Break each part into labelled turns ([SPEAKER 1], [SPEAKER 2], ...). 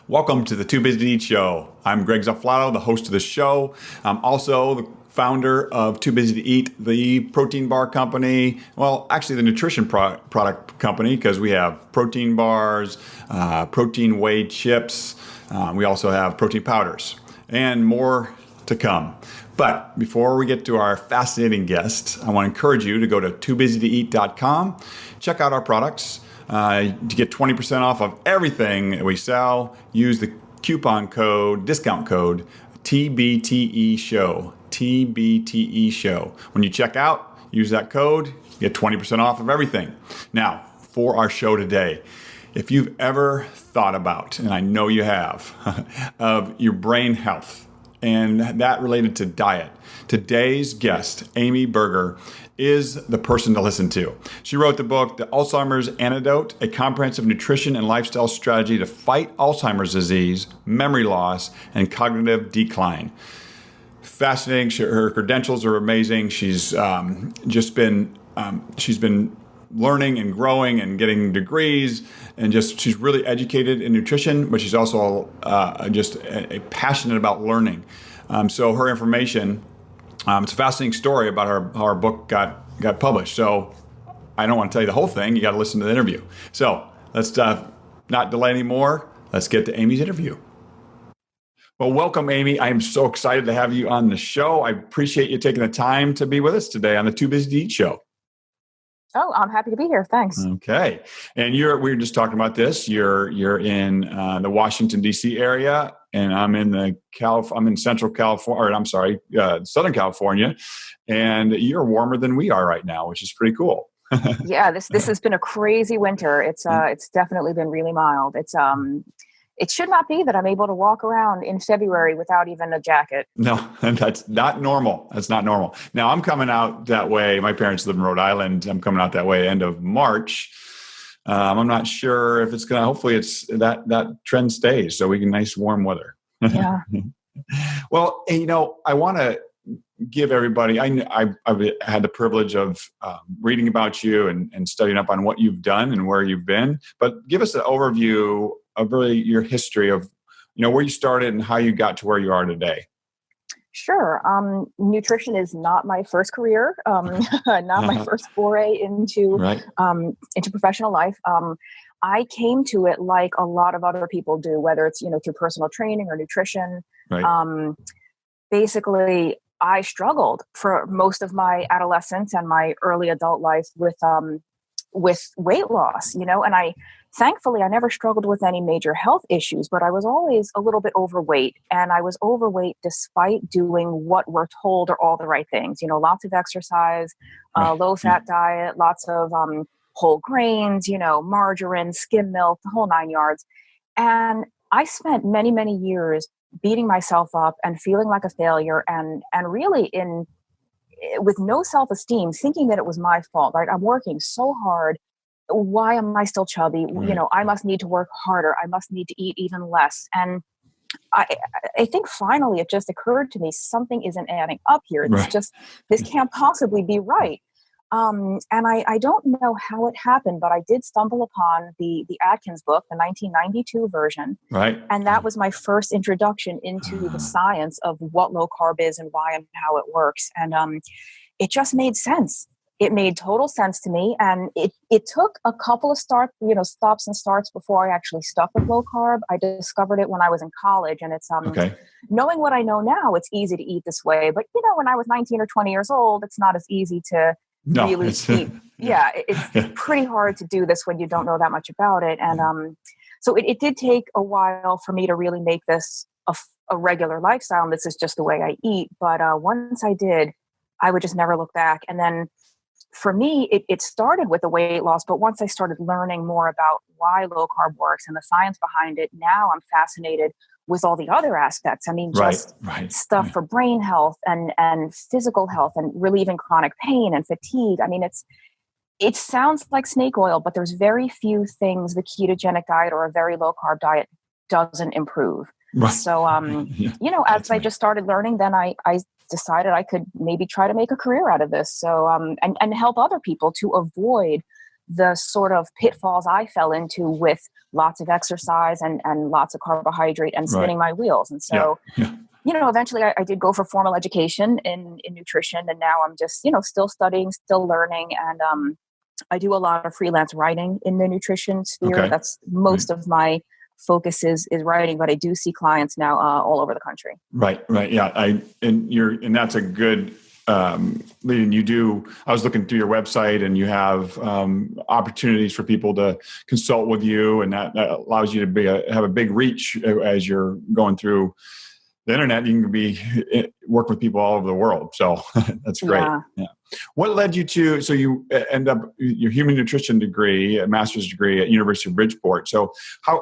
[SPEAKER 1] Welcome to the Too Busy to Eat show. I'm Greg Zafflato, the host of the show. I'm also the founder of Too Busy to Eat, the protein bar company. Well, actually the nutrition product company, because we have protein bars, protein whey chips. We also have protein powders and more to come. But before we get to our fascinating guest, I want to encourage you to go to toobusytoeat.com, check out our products. To get 20% off of everything that we sell, use the discount code TBTE Show. TBTE Show. When you check out, use that code, get 20% off of everything. Now, for our show today, if you've ever thought about, and I know you have, of your brain health and that related to diet, today's guest, Amy Berger, is the person to listen to. She wrote the book, The Alzheimer's Antidote, a comprehensive nutrition and lifestyle strategy to fight Alzheimer's disease, memory loss, and cognitive decline. Fascinating. Her credentials are amazing. She's been learning and growing and getting degrees, and she's really educated in nutrition, but she's also passionate about learning. So her information. It's a fascinating story about how her book got published. So I don't want to tell you the whole thing. You got to listen to the interview. So let's not delay anymore. Let's get to Amy's interview. Well, welcome, Amy. I am so excited to have you on the show. I appreciate you taking the time to be with us today on the Too Busy to Eat show.
[SPEAKER 2] Oh, I'm happy to be here. Thanks.
[SPEAKER 1] Okay. And we were just talking about this. You're in the Washington, D.C. area, and I'm in Central California, Southern California, and you're warmer than we are right now, which is pretty cool.
[SPEAKER 2] Yeah, this has been a crazy winter. It's definitely been really mild. It should not be that I'm able to walk around in February without even a jacket.
[SPEAKER 1] No, that's not normal. That's not normal. Now, I'm coming out that way. My parents live in Rhode Island. I'm coming out that way end of March. I'm not sure if it's going to, hopefully it's that trend stays so we can nice warm weather.
[SPEAKER 2] Yeah.
[SPEAKER 1] Well, I want to give everybody, I've had the privilege of reading about you and studying up on what you've done and where you've been, but give us an overview of really your history of, where you started and how you got to where you are today.
[SPEAKER 2] Sure. Nutrition is not my first career, not my first foray into professional life. I came to it like a lot of other people do, whether it's, through personal training or nutrition. Right. Basically, I struggled for most of my adolescence and my early adult life with weight loss, and thankfully, I never struggled with any major health issues, but I was always a little bit overweight, and I was overweight despite doing what we're told are all the right things. Lots of exercise, low-fat diet, lots of whole grains, margarine, skim milk, the whole 9 yards. And I spent many, many years beating myself up and feeling like a failure, and really with no self-esteem, thinking that it was my fault. Right? I'm working so hard. Why am I still chubby? Right. I must need to work harder. I must need to eat even less. And I think finally it just occurred to me, something isn't adding up here. It's just, this can't possibly be right. And I don't know how it happened, but I did stumble upon the Atkins book, the 1992 version. Right. And that was my first introduction into the science of what low carb is and why and how it works. And it just made sense. It made total sense to me. And it took a couple of stops and starts before I actually stuck with low carb. I discovered it when I was in college, and it's knowing what I know now, it's easy to eat this way. But when I was 19 or 20 years old, it's not as easy to really eat. Yeah, it's pretty hard to do this when you don't know that much about it. And so it did take a while for me to really make this a regular lifestyle. And this is just the way I eat. But once I did, I would just never look back. And then for me, it started with the weight loss, but once I started learning more about why low carb works and the science behind it, now I'm fascinated with all the other aspects. I mean, stuff for brain health and physical health and relieving chronic pain and fatigue. I mean, it sounds like snake oil, but there's very few things the ketogenic diet or a very low carb diet doesn't improve. Right. So, as I just started learning, then I decided I could maybe try to make a career out of this. So, and help other people to avoid the sort of pitfalls I fell into with lots of exercise and lots of carbohydrate and spinning my wheels. And so, eventually I did go for formal education in nutrition. And now I'm just, still studying, still learning. And I do a lot of freelance writing in the nutrition sphere.
[SPEAKER 1] Okay.
[SPEAKER 2] That's most of my focus is writing, but I do see clients now all over the country.
[SPEAKER 1] Right. Yeah. And that's a good lead. I was looking through your website, and you have opportunities for people to consult with you, and that allows you to have a big reach as you're going through the internet. You can work with people all over the world. So that's great. Yeah. What led you to, so you end up your human nutrition degree, a master's degree at University of Bridgeport. So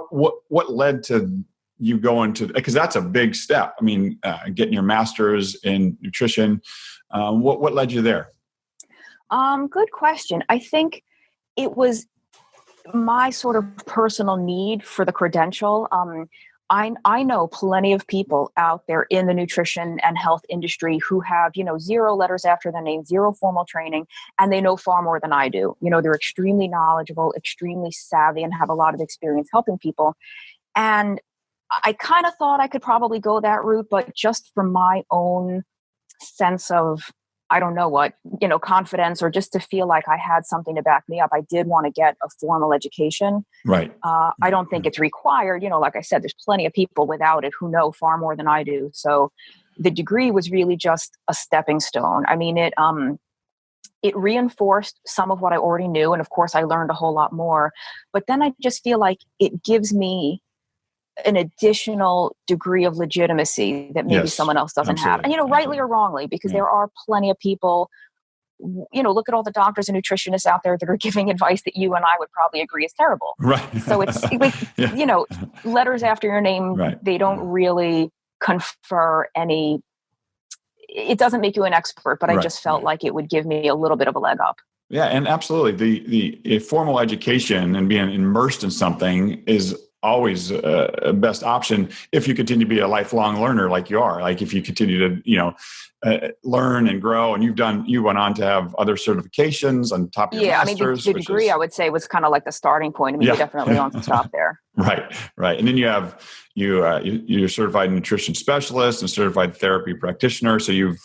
[SPEAKER 1] what led to you going to, because that's a big step. I mean, getting your master's in nutrition. What led you there?
[SPEAKER 2] Good question. I think it was my sort of personal need for the credential. I know plenty of people out there in the nutrition and health industry who have, 0 letters after their name, 0 formal training, and they know far more than I do. They're extremely knowledgeable, extremely savvy, and have a lot of experience helping people. And I kind of thought I could probably go that route, but just from my own sense of, I don't know what, confidence, or just to feel like I had something to back me up, I did want to get a formal education.
[SPEAKER 1] Right.
[SPEAKER 2] I don't think it's required. Like I said, there's plenty of people without it who know far more than I do. So the degree was really just a stepping stone. I mean, it reinforced some of what I already knew. And of course, I learned a whole lot more. But then I just feel like it gives me an additional degree of legitimacy that maybe someone else doesn't have. And, rightly or wrongly, because there are plenty of people, look at all the doctors and nutritionists out there that are giving advice that you and I would probably agree is terrible.
[SPEAKER 1] Right.
[SPEAKER 2] So it's like, letters after your name, they don't really confer any, it doesn't make you an expert, but I just felt like it would give me a little bit of a leg up.
[SPEAKER 1] Yeah. And absolutely. The formal education and being immersed in something is always a best option if you continue to be a lifelong learner like you are. Like if you continue to, learn and grow, and you went on to have other certifications on top of your master's.
[SPEAKER 2] The degree I would say was kind of like the starting point. I mean, you definitely don't stop there.
[SPEAKER 1] Right. And then you have, you're certified nutrition specialist and certified therapy practitioner. So you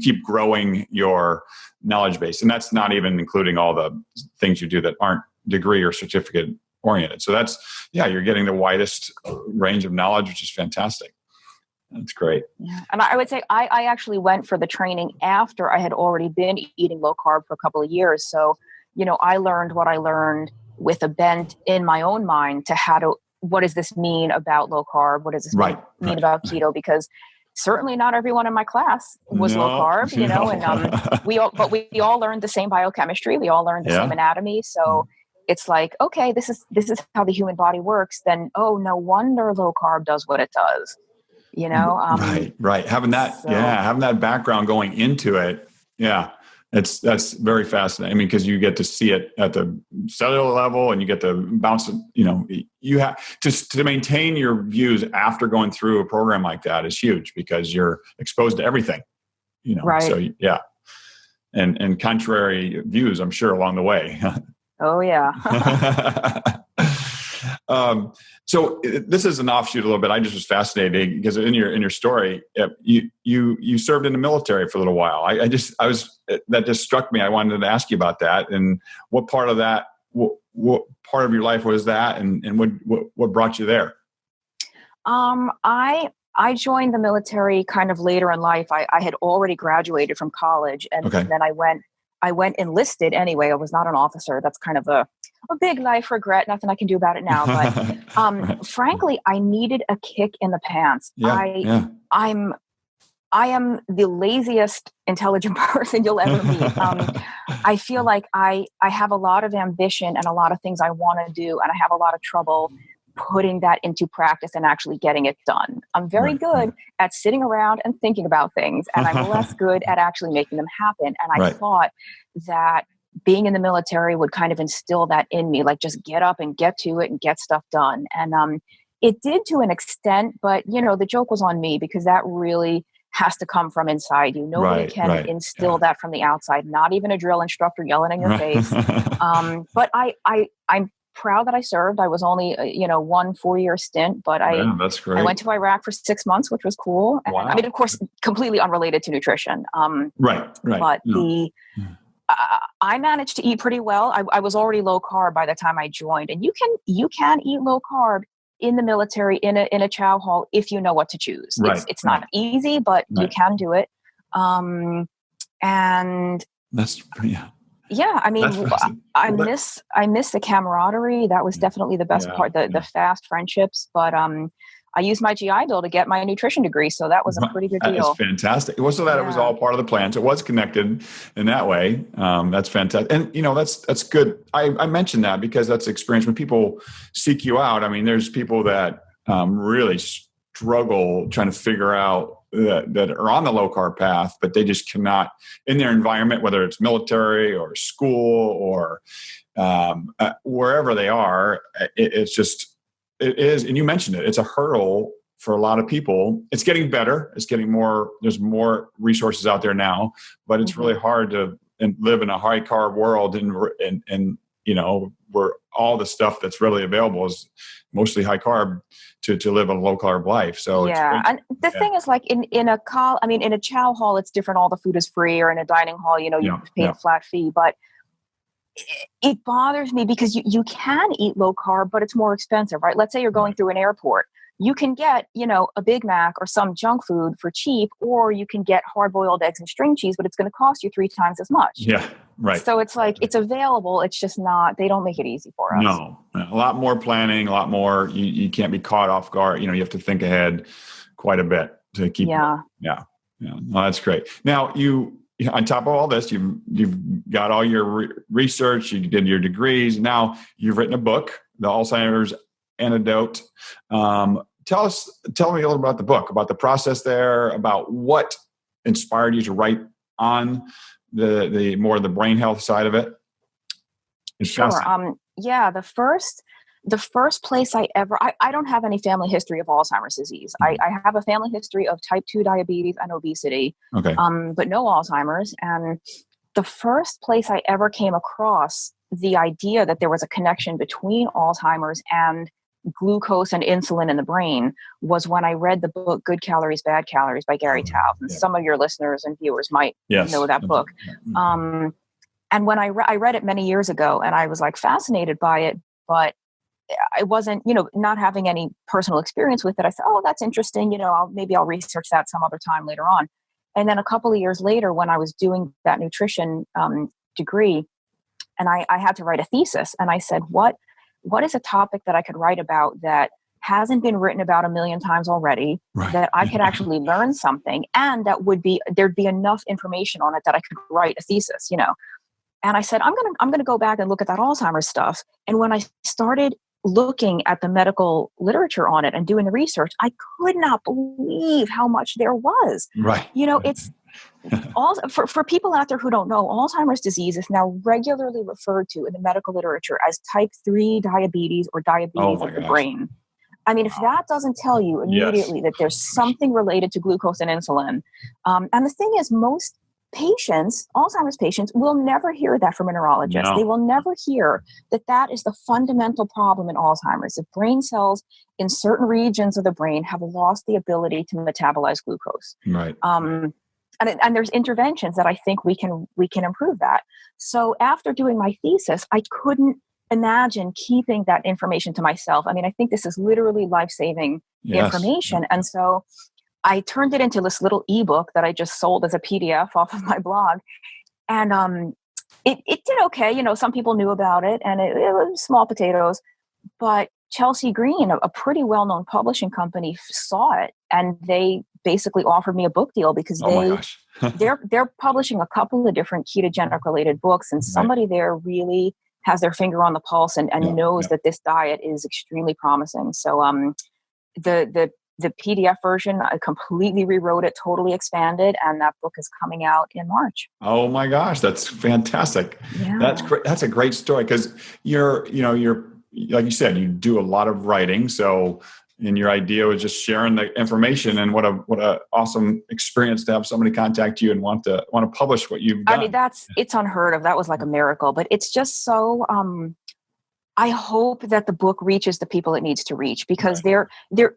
[SPEAKER 1] keep growing your knowledge base, and that's not even including all the things you do that aren't degree or certificate oriented. So you're getting the widest range of knowledge, which is fantastic. That's great.
[SPEAKER 2] Yeah. And I would say I actually went for the training after I had already been eating low carb for a couple of years. So, I learned what I learned with a bent in my own mind to what does this mean about low carb? What does this mean about keto? Because certainly not everyone in my class was low carb, and we all learned the same biochemistry. We all learned the same anatomy. So it's like, okay, this is how the human body works. Then, no wonder low carb does what it does.
[SPEAKER 1] Right. Having that background going into it. Yeah. That's very fascinating. I mean, because you get to see it at the cellular level, and you get to bounce it, you have to maintain your views after going through a program like that is huge, because you're exposed to everything,
[SPEAKER 2] Right.
[SPEAKER 1] So yeah. And contrary views, I'm sure, along the way.
[SPEAKER 2] Oh yeah.
[SPEAKER 1] So this is an offshoot a little bit. I just was fascinated because in your story, you served in the military for a little while. That just struck me. I wanted to ask you about that, and what part of that, what part of your life was that, and what brought you there?
[SPEAKER 2] I joined the military kind of later in life. I had already graduated from college, and then I went enlisted anyway. I was not an officer. That's kind of a big life regret. Nothing I can do about it now. But frankly, I needed a kick in the pants. I am the laziest intelligent person you'll ever meet. I feel like I have a lot of ambition and a lot of things I want to do, and I have a lot of trouble putting that into practice and actually getting it done. I'm very good at sitting around and thinking about things, and I'm less good at actually making them happen. And I thought that being in the military would kind of instill that in me, like just get up and get to it and get stuff done. And it did to an extent, but the joke was on me, because that really has to come from inside you. Nobody can instill that from the outside, not even a drill instructor yelling in your face. But I'm proud that I served. I was only, 1 4-year stint, but
[SPEAKER 1] that's great.
[SPEAKER 2] I went to Iraq for 6 months, which was cool. And,
[SPEAKER 1] wow.
[SPEAKER 2] I mean, of course, completely unrelated to nutrition.
[SPEAKER 1] Right.
[SPEAKER 2] But I managed to eat pretty well. I was already low carb by the time I joined, and you can eat low carb in the military in a chow hall if you know what to choose. It's not easy, but you can do it. And
[SPEAKER 1] that's
[SPEAKER 2] yeah, I mean, I miss the camaraderie. That was definitely the best part, the fast friendships. But I used my GI Bill to get my nutrition degree, so that was a pretty good deal.
[SPEAKER 1] That's fantastic. Well, so that it was all part of the plan. So it was connected in that way. That's fantastic. And, that's good. I mentioned that because that's the experience when people seek you out. I mean, there's people that really struggle trying to figure out that are on the low carb path, but they just cannot in their environment, whether it's military or school or wherever they are. It is, and you mentioned it, it's a hurdle for a lot of people. It's getting better. It's getting more, there's more resources out there now, but it's really hard to live in a high carb world and where all the stuff that's readily available is mostly high carb to live a low carb life. So
[SPEAKER 2] and the thing is, like in a chow hall, it's different. All the food is free, or in a dining hall, you pay a flat fee, but it bothers me because you can eat low carb, but it's more expensive, right? Let's say you're going through an airport. You can get, a Big Mac or some junk food for cheap, or you can get hard-boiled eggs and string cheese, but it's going to cost you 3 times as much.
[SPEAKER 1] Yeah, right.
[SPEAKER 2] So it's like, it's available. It's just not, they don't make it easy for us.
[SPEAKER 1] No, a lot more planning, a lot more, you can't be caught off guard. You have to think ahead quite a bit to keep. Yeah. Well, that's great. Now on top of all this, you've got all your research, you did your degrees. Now you've written a book, The Alzheimer's Antidote. Tell me a little about the book, about the process there, about what inspired you to write on the more the brain health side of it.
[SPEAKER 2] Sure. The first place I don't have any family history of Alzheimer's disease. I have a family history of type 2 diabetes and obesity, but no Alzheimer's. And the first place I ever came across the idea that there was a connection between Alzheimer's and glucose and insulin in the brain was when I read the book Good Calories, Bad Calories by Gary Taubes. And some of your listeners and viewers might know that book. And when I read it many years ago, and I was like fascinated by it, but I wasn't, not having any personal experience with it. I said, oh, that's interesting. Maybe I'll research that some other time later on. And then a couple of years later, when I was doing that nutrition degree, and I had to write a thesis, and I said, what is a topic that I could write about that hasn't been written about a million times already, that I could actually learn something, and that there'd be enough information on it that I could write a thesis, And I said, I'm going to go back and look at that Alzheimer's stuff. And when I started looking at the medical literature on it and doing the research, I could not believe how much there was.
[SPEAKER 1] Right.
[SPEAKER 2] It's all for people out there who don't know, Alzheimer's disease is now regularly referred to in the medical literature as type 3 diabetes or diabetes of the brain. I mean, if that doesn't tell you immediately that there's something related to glucose and insulin. And the thing is, most patients, Alzheimer's patients, will never hear that from a neurologist. No. They will never hear that is the fundamental problem in Alzheimer's. The brain cells in certain regions of the brain have lost the ability to metabolize glucose.
[SPEAKER 1] Right.
[SPEAKER 2] And there's interventions that I think we can improve that. So after doing my thesis, I couldn't imagine keeping that information to myself. I mean, I think this is literally life-saving information. And so I turned it into this little ebook that I just sold as a PDF off of my blog. And it did okay. Some people knew about it, and it was small potatoes. But Chelsea Green, a pretty well-known publishing company, saw it, and they basically offered me a book deal because they're publishing a couple of different ketogenic-related books, and somebody there really has their finger on the pulse and knows that this diet is extremely promising. So the PDF version, I completely rewrote it, totally expanded, and that book is coming out in March.
[SPEAKER 1] Oh my gosh, that's fantastic. Yeah. That's great. That's a great story because you're like you said, you do a lot of writing. So And your idea was just sharing the information, and what a awesome experience to have somebody contact you and want to publish what you've done.
[SPEAKER 2] I mean, it's unheard of. That was like a miracle, but it's just so, I hope that the book reaches the people it needs to reach, because there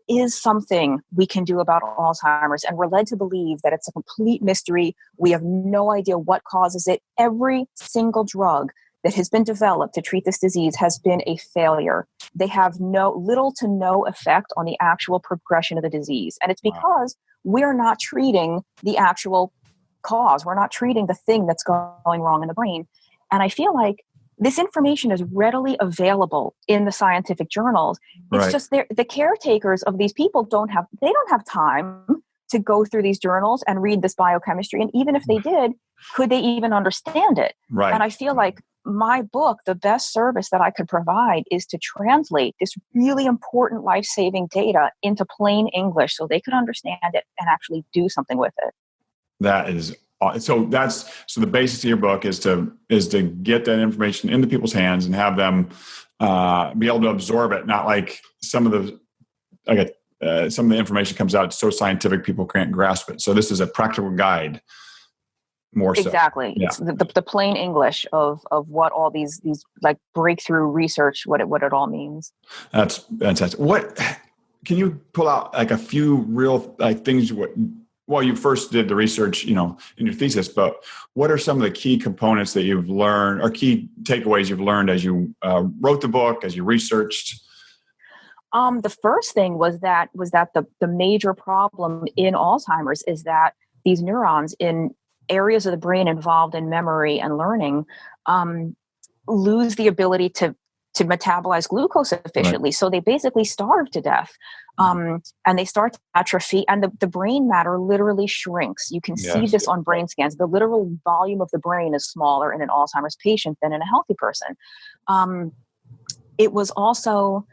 [SPEAKER 2] is something we can do about Alzheimer's, and we're led to believe that it's a complete mystery. We have no idea what causes it. Every single drug that has been developed to treat this disease has been a failure. They have little to no effect on the actual progression of the disease. And it's because we're not treating the actual cause. We're not treating the thing that's going wrong in the brain. And I feel like this information is readily available in the scientific journals. It's just the caretakers of these people don't have time to go through these journals and read this biochemistry. And even if they did, could they even understand it?
[SPEAKER 1] Right.
[SPEAKER 2] And I feel like my book, the best service that I could provide is to translate this really important life-saving data into plain English so they could understand it and actually do something with it.
[SPEAKER 1] That is so the basis of your book is to get that information into people's hands and have them be able to absorb it. Not like some of the information comes out so scientific people can't grasp it. So this is a practical guide. More so.
[SPEAKER 2] Exactly. Yeah. It's the plain English of what all these like breakthrough research, what it all means.
[SPEAKER 1] That's fantastic. What can you pull out like a few real things? Well, you first did the research, in your thesis, but what are some of the key components that you've learned, or key takeaways you've learned as you wrote the book, as you researched?
[SPEAKER 2] The first thing was that the major problem in Alzheimer's is that these neurons in areas of the brain involved in memory and learning lose the ability to metabolize glucose efficiently. Right. So they basically starve to death. And they start to atrophy, and the brain matter literally shrinks. You can see this on brain scans. The literal volume of the brain is smaller in an Alzheimer's patient than in a healthy person. It was also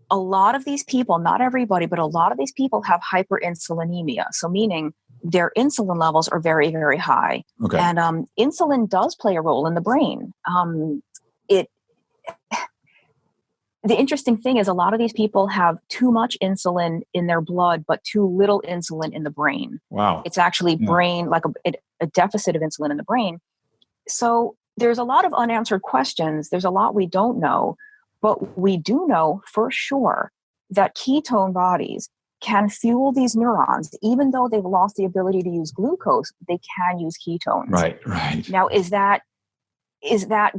[SPEAKER 2] a lot of these people, not everybody, but a lot of these people have hyperinsulinemia. So meaning their insulin levels are very, very high. Okay. And insulin does play a role in the brain. The interesting thing is a lot of these people have too much insulin in their blood, but too little insulin in the brain.
[SPEAKER 1] Wow.
[SPEAKER 2] It's actually brain, like a deficit of insulin in the brain. So there's a lot of unanswered questions. There's a lot we don't know, but we do know for sure that ketone bodies can fuel these neurons. Even though they've lost the ability to use glucose, they can use ketones.
[SPEAKER 1] Right.
[SPEAKER 2] Now, is that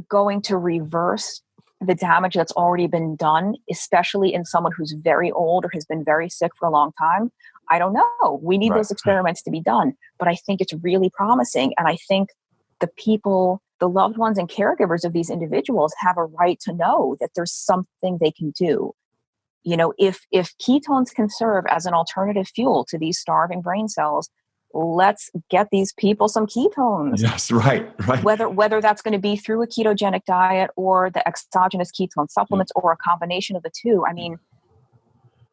[SPEAKER 2] going to reverse the damage that's already been done, especially in someone who's very old or has been very sick for a long time? I don't know. We need those experiments to be done, but I think it's really promising. And I think the people, the loved ones and caregivers of these individuals have a right to know that there's something they can do. If ketones can serve as an alternative fuel to these starving brain cells, let's get these people some ketones.
[SPEAKER 1] Yes, right.
[SPEAKER 2] Whether that's going to be through a ketogenic diet or the exogenous ketone supplements or a combination of the two. I mean,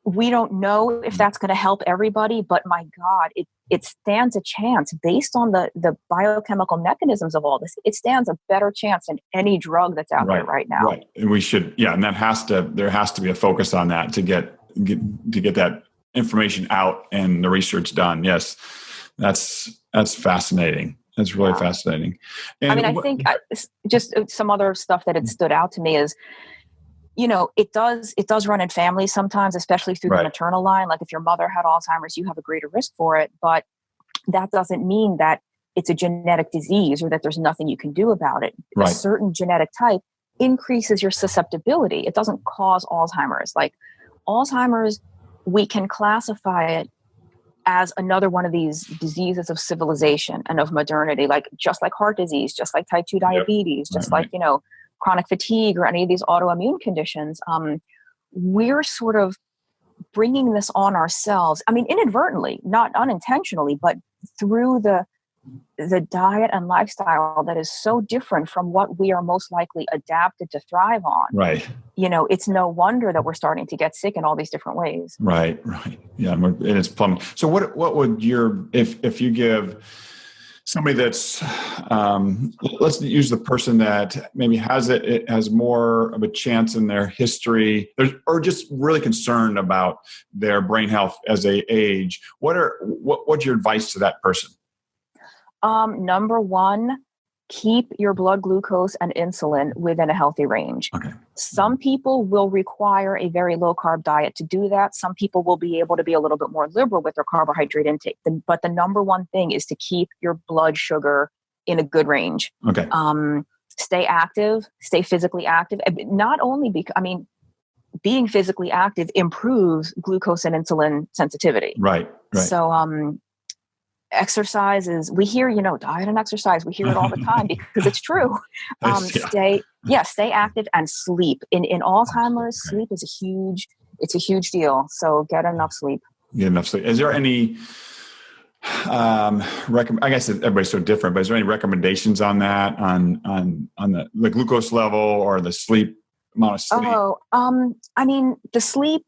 [SPEAKER 2] we don't know if that's going to help everybody, but my God, it stands a chance based on the biochemical mechanisms of all this. It stands a better chance than any drug that's out there right now. Right.
[SPEAKER 1] And we should, and there has to be a focus on that to get that information out and the research done. Yes. That's fascinating. That's really fascinating. And
[SPEAKER 2] I think just some other stuff that had stood out to me is, it does run in families sometimes, especially through the maternal line. Like if your mother had Alzheimer's, you have a greater risk for it, but that doesn't mean that it's a genetic disease or that there's nothing you can do about it. A certain genetic type increases your susceptibility. It doesn't cause Alzheimer's. Like Alzheimer's, we can classify it as another one of these diseases of civilization and of modernity, just like heart disease, just like type 2 diabetes, just like, chronic fatigue or any of these autoimmune conditions. We're sort of bringing this on ourselves. I mean, inadvertently, not unintentionally, but through the diet and lifestyle that is so different from what we are most likely adapted to thrive on.
[SPEAKER 1] Right.
[SPEAKER 2] It's no wonder that we're starting to get sick in all these different ways.
[SPEAKER 1] Right. Yeah. And it's plumbing. So what would if you give somebody that's, let's use the person that maybe has it has more of a chance in their history, or just really concerned about their brain health as they age. What's your advice to that person?
[SPEAKER 2] Number one, keep your blood glucose and insulin within a healthy range.
[SPEAKER 1] Okay.
[SPEAKER 2] Some people will require a very low carb diet to do that. Some people will be able to be a little bit more liberal with their carbohydrate intake. But the number one thing is to keep your blood sugar in a good range.
[SPEAKER 1] Okay.
[SPEAKER 2] Stay active, stay physically active. Not only because, being physically active improves glucose and insulin sensitivity.
[SPEAKER 1] Right.
[SPEAKER 2] So, exercise is, we hear, diet and exercise, we hear it all the time because it's true. Stay active and sleep. In Alzheimer's, sleep is a huge deal. So get enough sleep.
[SPEAKER 1] Is there any, I guess everybody's so different, but is there any recommendations on that, on the glucose level or the amount of sleep?
[SPEAKER 2] The sleep,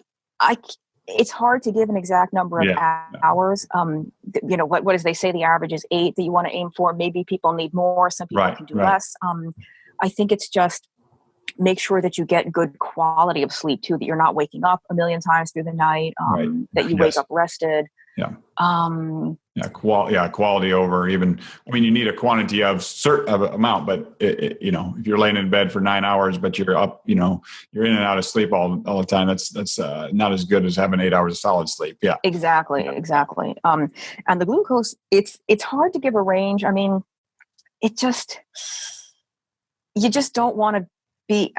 [SPEAKER 2] it's hard to give an exact number of hours. What as they say, the average is 8 that you want to aim for. Maybe people need more. Some people can do less. I think it's just make sure that you get good quality of sleep too, that you're not waking up a million times through the night, that you wake up rested.
[SPEAKER 1] Quality over even. You need a quantity of certain amount, but if you're laying in bed for 9 hours, but you're up, you're in and out of sleep all the time. That's not as good as having 8 hours of solid sleep. Yeah,
[SPEAKER 2] exactly. And the glucose, it's hard to give a range. You just don't want to be.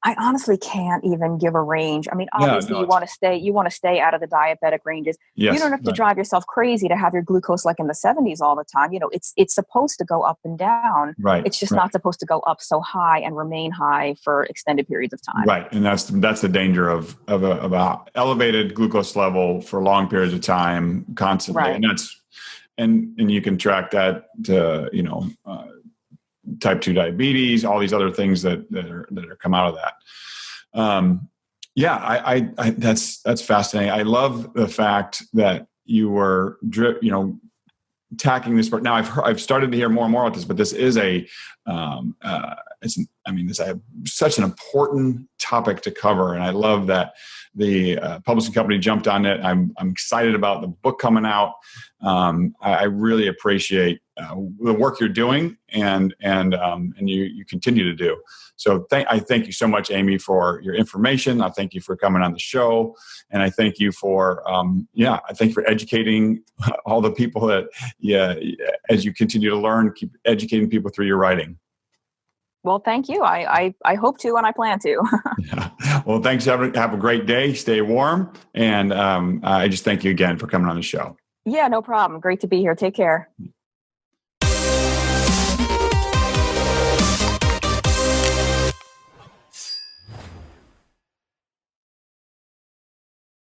[SPEAKER 2] I honestly can't even give a range. Obviously you want to stay out of the diabetic ranges.
[SPEAKER 1] Yes,
[SPEAKER 2] you don't have to drive yourself crazy to have your glucose like in the 70s all the time. It's supposed to go up and down.
[SPEAKER 1] Right.
[SPEAKER 2] It's just not supposed to go up so high and remain high for extended periods of time.
[SPEAKER 1] Right. And that's the danger of a elevated glucose level for long periods of time constantly.
[SPEAKER 2] Right.
[SPEAKER 1] And and you can track that to, type 2 diabetes, all these other things that are come out of that. That's fascinating. I love the fact that you were, attacking this part. Now I've started to hear more and more about this, but this is I have such an important topic to cover. And I love that the publishing company jumped on it. I'm excited about the book coming out. I really appreciate the work you're doing and you continue to do. So I thank you so much, Amy, for your information. I thank you for coming on the show. And I thank you for, educating all the people that, as you continue to learn, keep educating people through your writing.
[SPEAKER 2] Well, thank you. I hope to, and I plan to.
[SPEAKER 1] Well, thanks. Have a great day. Stay warm. And I just thank you again for coming on the show.
[SPEAKER 2] Yeah, no problem. Great to be here. Take care.